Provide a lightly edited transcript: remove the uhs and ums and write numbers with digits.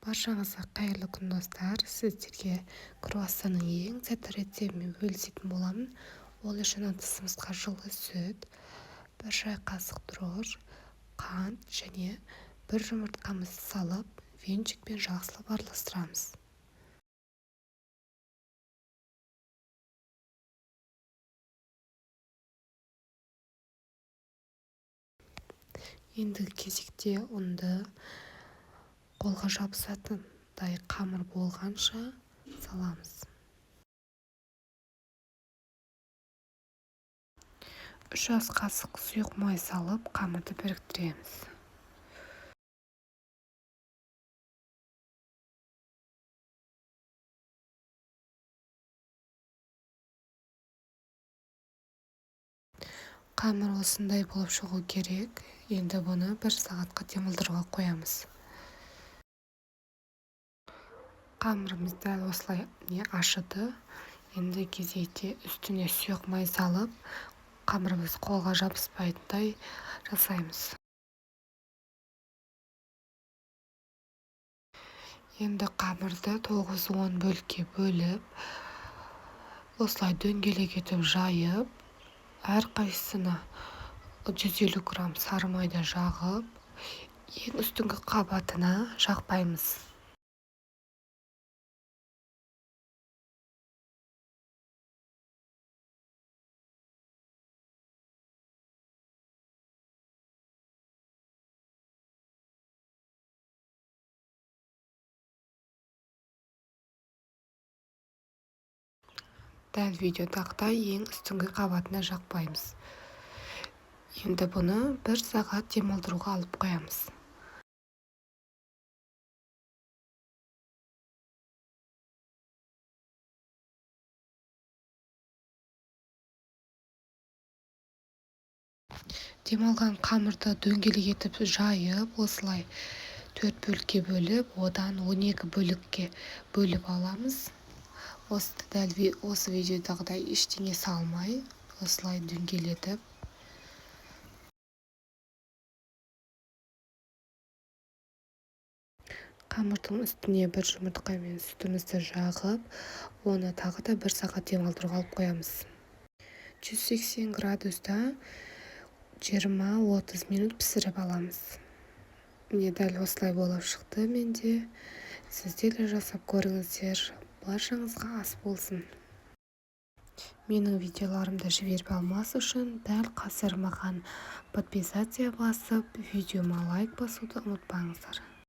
Баршаңызға қайырлы күн достар. Сіздерге круассанның ең сәтті рецептімен бөлісетін боламын. Ол үшін ыдысымызға жылы сүт, 1 шай қасық дрожж, қант және 1 жұмыртқамызды салып, венчикпен жақсылап араластырамыз. Ендігі кезекте ұнды қолға жабысатындай қамыр болғанша саламыз. 3 ас қасық сұйық май салып, қамырды біріктіреміз. Қамыр осындай болып шығу керек. Енді бұны 1 сағатқа демалдыруға қоямыз. Қамырымыз дәл осылай ашыды. Енді кезекте үстіне сұйық май салып, қамырымыз қолға жабыспайтындай жасаймыз. Енді қамырды 9-10 бөлікке бөліп, осылай дөңгелек етіп жайып, әрқайсысына 150 грамм сары майды жағып, ең үстіңгі қабатына жақпаймыз. Дәл видеодағыдай ең үстіңгі қабатына жақпаймыз. Енді бұны 1 сағат демалдыруға алып қоямыз. Демалған қамырды дөңгелек етіп жайып, осылай 4 бөлікке бөліп, одан 12 бөлікке бөліп аламыз. Осы видеодағыдай ештеңе салмай, осылай дөңгелетіп. Қамырдың үстіне 1 жұмыртқа мен сүтімізді жағып, оны тағы да 1 сағат демалдыруға алып қоямыз. 180 градуста 20-30 минут пісіріп аламыз. Міне дәл осылай болып шықты менде. Сіздер де жасап көріңіздер. Баршаңызға ас болсын. Менің видеоларымды жіберіп алмас үшін дәл қазір маған подписация басып, видеома лайк басуды ұмытпаңыздар.